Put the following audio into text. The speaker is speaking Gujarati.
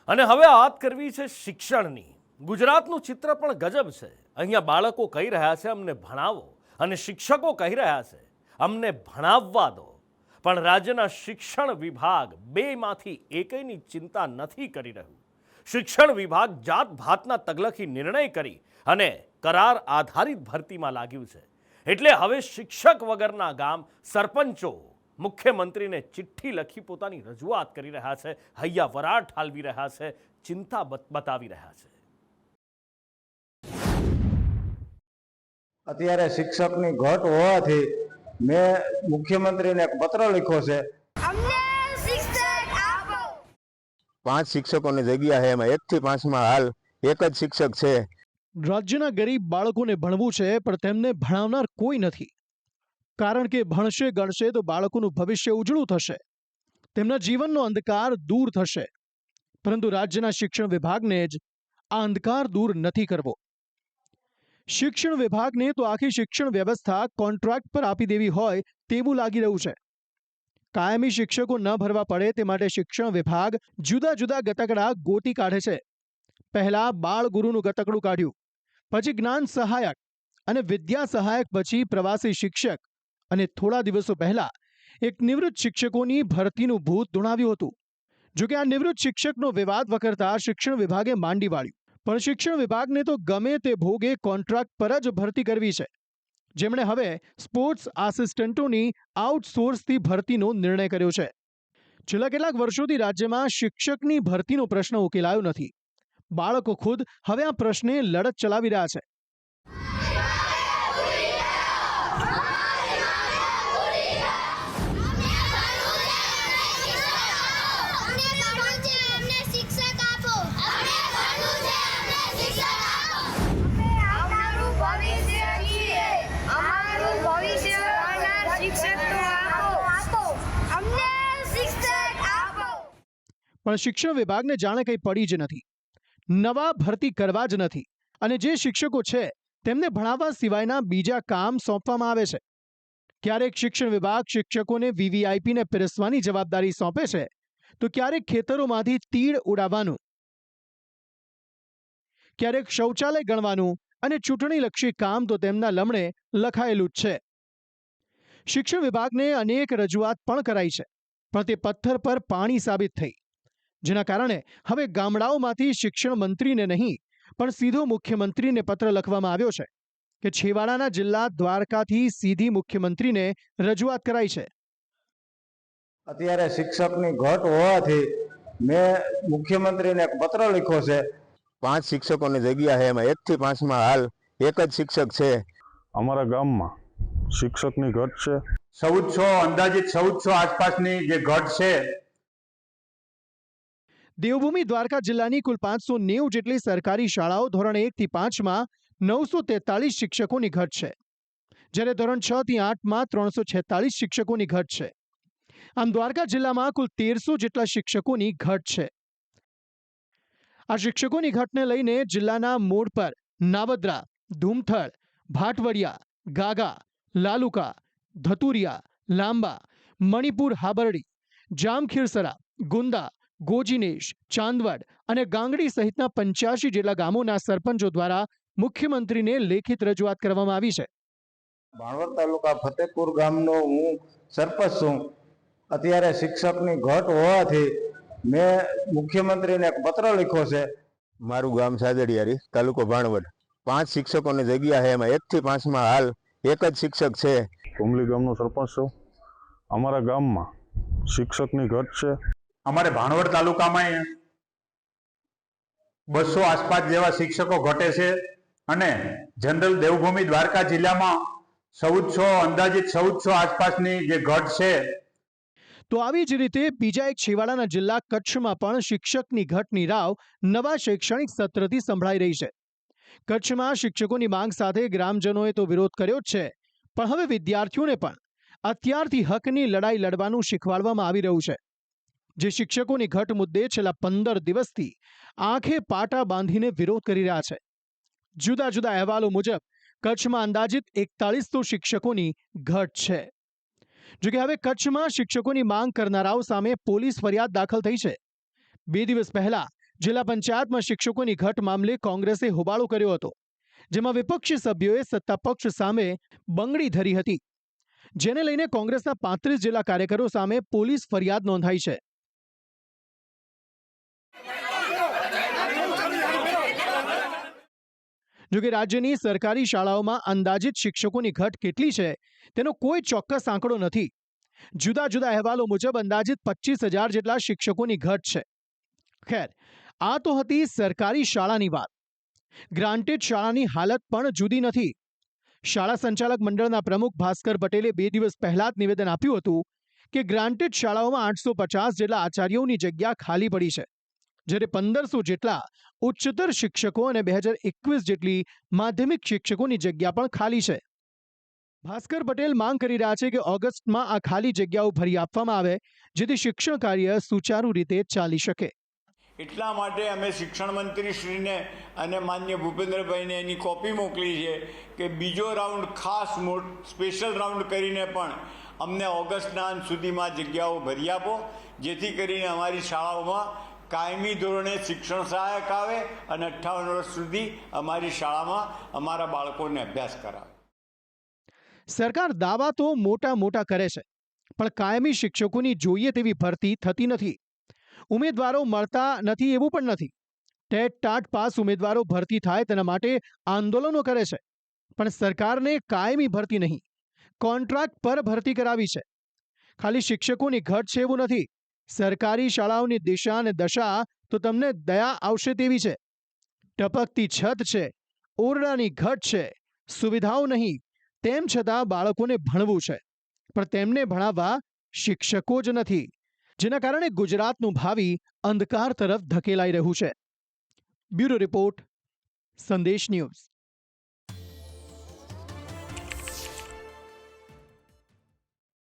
અને હવે વાત કરવી છે શિક્ષણની. ગુજરાતનું ચિત્ર પણ ગજબ છે. અહીંયા બાળકો કહી રહ્યા છે અમને ભણાવો અને શિક્ષકો કહી રહ્યા છે અમને ભણાવવા દો. પણ રાજ્યના શિક્ષણ વિભાગ બેમાંથી એકયની ચિંતા નથી કરી રહ્યું. શિક્ષણ વિભાગ જાત ભાતના તગલખી નિર્ણય કરી અને કરાર આધારિત ભરતીમાં લાગ્યું છે. એટલે હવે શિક્ષક વગરના ગામ સરપંચો મુખ્યમંત્રીને ચિઠ્ઠી લખી પોતાની રજૂઆત કરી રહ્યા છે, હૈયા વરાળ ઠાલવી રહ્યા છે, ચિંતા બતાવી રહ્યા છે. અત્યારે શિક્ષકની ઘટ હોવાથી મેં મુખ્યમંત્રીને એક પત્ર લખ્યો છે. અમને શિક્ષક આપો. 5 શિક્ષકોની જગ્યા છે, એમાં 1 થી 5માં હાલ એક જ શિક્ષક છે. રાજ્યના ગરીબ બાળકોને ભણવું છે, પણ તેમને ભણાવનાર કોઈ નથી. કારણ કે ભણશે ગણશે તો બાળકોનું ભવિષ્ય ઉજળું થશે, તેમના જીવનનો અંધકાર દૂર થશે. પરંતુ રાજ્યના શિક્ષણ વિભાગને જ આ અંધકાર દૂર નથી કરવો. શિક્ષણ વિભાગને તો આખી શિક્ષણ વ્યવસ્થા કોન્ટ્રાક્ટ પર આપી દેવી હોય તેવું લાગી રહ્યું છે. કાયમી શિક્ષકો ન ભરવા પડે તે માટે શિક્ષણ વિભાગ જુદા જુદા ગતકડા ગોતી કાઢે છે. પહેલા બાળ ગુરુનું ગતકડું કાઢ્યું, પછી જ્ઞાન સહાયક અને વિદ્યા સહાયક, પછી પ્રવાસી શિક્ષક અને થોડા દિવસો પહેલા એક નિવૃત્ત શિક્ષકોની ભરતીનું ભૂત ધૂણાવ્યું હતું. જોકે આ નિવૃત્ત શિક્ષકનો વિવાદ વકરતા શિક્ષણ વિભાગે માંડી વાળ્યું. પણ શિક્ષણ વિભાગને તો ગમે તે ભોગે કોન્ટ્રાક્ટ પર જ ભરતી કરવી છે, જેમણે હવે સ્પોર્ટ્સ આસિસ્ટન્ટોની આઉટસોર્સથી ભરતીનો નિર્ણય કર્યો છે. છેલ્લા કેટલાક વર્ષોથી રાજ્યમાં શિક્ષકની ભરતીનો પ્રશ્ન ઉકેલાયો નથી. બાળકો ખુદ હવે આ પ્રશ્ને લડત ચલાવી રહ્યા છે. પણ શિક્ષણ વિભાગને જાણે કંઈ પડી જ નથી. નવા ભરતી કરવા જ નથી, અને જે શિક્ષકો છે તેમને ભણાવવા સિવાયના બીજા કામ સોંપવામાં આવે છે. ક્યારેક શિક્ષણ વિભાગ શિક્ષકોને વીવીઆઈપીને પીરસવાની જવાબદારી સોંપે છે, તો ક્યારેક ખેતરોમાંથી તીડ ઉડાવવાનું, ક્યારેક શૌચાલય ગણવાનું અને ચૂંટણીલક્ષી કામ તો તેમના લમણે લખાયેલું જ છે. શિક્ષણ વિભાગને અનેક રજૂઆત પણ કરાઈ છે, પણ તે પથ્થર પર પાણી સાબિત થઈ. જેના કારણે હવે ગામડાઓમાંથી શિક્ષણ મંત્રીને નહીં પણ સીધો મુખ્યમંત્રીને પત્ર લખવામાં આવ્યો છે કે છેવાડાના જિલ્લા દ્વારકાથી સીધી મુખ્યમંત્રીને રજૂઆત કરાઈ છે. અત્યારે શિક્ષકની ઘટ હોવાથી મેં મુખ્યમંત્રીને એક પત્ર લખ્યો છે. 5 શિક્ષકોની જગ્યા છે, એમાં 1 થી 5માં હાલ એક જ શિક્ષક છે. અમારા ગામમાં શિક્ષકની ઘટ છે. 1400 અંદાજિત 1400 આસપાસની જે ઘટ છે. દેવભૂમિ દ્વારકા જિલ્લાની કુલ 590 જેટલી સરકારી શાળાઓ ધોરણ 1 થી 5માં 943 શિક્ષકોની ઘટ છે, જ્યારે ધોરણ 6 થી 8માં 346 શિક્ષકોની ઘટ છે. આમ દ્વારકા જિલ્લામાં કુલ 1300 જેટલા શિક્ષકોની ઘટ છે. આ શિક્ષકોની ઘટને લઈને જિલ્લાના મોડ પર નાવદરા, ધુમથળ, ભાટવડિયા, ગાગા, લાલુકા, ધતુરિયા, લાંબા, મણિપુર હાબરડી, જામખીરસરા, ગુંદા, ગોજીનેશ, ચાંદવડ અને ગાંગડી સહિતના 85 જેટલા ગામોના સરપંચો દ્વારા મુખ્યમંત્રીને લેખિત રજૂઆત કરવામાં આવી છે. ભાણવડ તાલુકા ફતેપુર ગામનો હું સરપંચ છું. અત્યારે શિક્ષકની ઘટ હોવાથી મેં મુખ્યમંત્રીને એક પત્ર લખ્યો છે. મારું ગામ સાદડિયારી, તાલુકો ભાણવડ. 5 શિક્ષકોની જગ્યા છે, એમાં 1 થી 5માં હાલ એક જ શિક્ષક છે. કુંબલી ગામનો સરપંચ છું. અમારા ગામમાં શિક્ષકની ઘટ છે. અમારે ભાણવડ તાલુકામાં 200 આસપાસ જેવા શિક્ષકો ઘટે છે અને જનરલ દેવભૂમિ દ્વારકા જિલ્લામાં 1400 અંદાજિત 1400 આસપાસની જે ઘટ છે. તો આવી જ રીતે બીજા એક છેવાડાના જિલ્લા કચ્છમાં પણ શિક્ષકની ઘટની રાવ નવા શૈક્ષણિક સત્રથી સંભળાઈ રહી છે. કચ્છમાં શિક્ષકોની માંગ સાથે ગ્રામજનોએ તો વિરોધ કર્યો જ છે, પણ હવે વિદ્યાર્થીઓને પણ અત્યારથી હકની લડાઈ લડવાનું શીખવાડવામાં આવી રહ્યું છે. જે શિક્ષકોની ઘટ મુદ્દે છેલ્લા 15 દિવસથી આંખે પાટા બાંધીને વિરોધ કરી રહ્યા છે. જુદા જુદા અહેવાલો મુજબ કચ્છમાં અંદાજિત 4100 શિક્ષકોની ઘટ છે. જોકે હવે કચ્છમાં શિક્ષકોની માંગ કરનારાઓ સામે પોલીસ ફરિયાદ દાખલ થઈ છે. 2 દિવસ પહેલા જિલ્લા પંચાયતમાં શિક્ષકોની ઘટ મામલે કોંગ્રેસે હોબાળો કર્યો હતો, જેમાં વિપક્ષી સભ્યોએ સત્તાપક્ષ સામે બંગડી ધરી હતી, જેને લઈને કોંગ્રેસના 35 જેટલા કાર્યકરો સામે પોલીસ ફરિયાદ નોંધાઈ છે. જોકે રાજ્યની સરકારી શાળાઓમાં અંદાજિત શિક્ષકોની ઘટ કેટલી છે તેનો કોઈ ચોક્કસ આંકડો નથી. જુદા જુદા અહેવાલો મુજબ અંદાજિત 25,000 જેટલા શિક્ષકોની ઘટ છે. ખેર, આ તો હતી સરકારી શાળાની વાત. ગ્રાન્ટેડ શાળાની હાલત પણ જુદી નથી. શાળા સંચાલક મંડળના પ્રમુખ ભાસ્કર પટેલે 2 દિવસ પહેલા જ નિવેદન આપ્યું હતું કે ગ્રાન્ટેડ શાળાઓમાં 850 જેટલા આચાર્યોની જગ્યા ખાલી પડી છે, જ્યારે 1500 જેટલા ઉચ્ચતર શિક્ષકો અને 2021 જેટલી માધ્યમિક શિક્ષકોની જગ્યા પણ ખાલી છે. ભાસ્કર પટેલ માંગ કરી રહ્યા છે કે ઓગસ્ટમાં આ ખાલી જગ્યાઓ ભરી આપવામાં આવે, જેથી શિક્ષણ કાર્ય સુચારુ રીતે ચાલી શકે. એટલા માટે અમે શિક્ષણ મંત્રીશ્રીને અને માન્ય ભૂપેન્દ્રભાઈને એની કોપી મોકલી છે કે બીજો રાઉન્ડ ખાસ સ્પેશિયલ રાઉન્ડ કરીને પણ અમને ઓગસ્ટના અંત સુધીમાં જગ્યાઓ ભરી આપો, જેથી કરીને અમારી શાળાઓમાં કાયમી ધોરણે શિક્ષણ સહાયક આવે અને 58 વર્ષ સુધી અમારી શાળામાં અમારા બાળકોને અભ્યાસ કરાવે. સરકાર દાવા તો મોટા મોટા કરે છે, પણ કાયમી શિક્ષકોની જોઈએ તેવી ભરતી થતી નથી. ઉમેદવારો મળતા નથી એવું પણ નથી. ટેટ ટાટ પાસ ઉમેદવારો ભરતી થાય તેના માટે આંદોલનો કરે છે, પણ સરકારને કાયમી ભરતી નહીં, કોન્ટ્રાક્ટ પર ભરતી કરાવી છે. ખાલી શિક્ષકોની ઘટ છે એવું નથી. સરકારી શાળાઓની દિશા અને દશા તો તમને દયા આવશે તેવી છે. ટપકતી છત છે, ઓરડાની ઘટ છે, સુવિધાઓ નહીં, તેમ છતાં બાળકોને ભણવું છે, પણ તેમને ભણાવવા શિક્ષકો જ નથી, જેના કારણે ગુજરાતનું ભાવિ અંધકાર તરફ ધકેલાઈ રહ્યું છે. બ્યુરો રિપોર્ટ, સંદેશ ન્યૂઝ.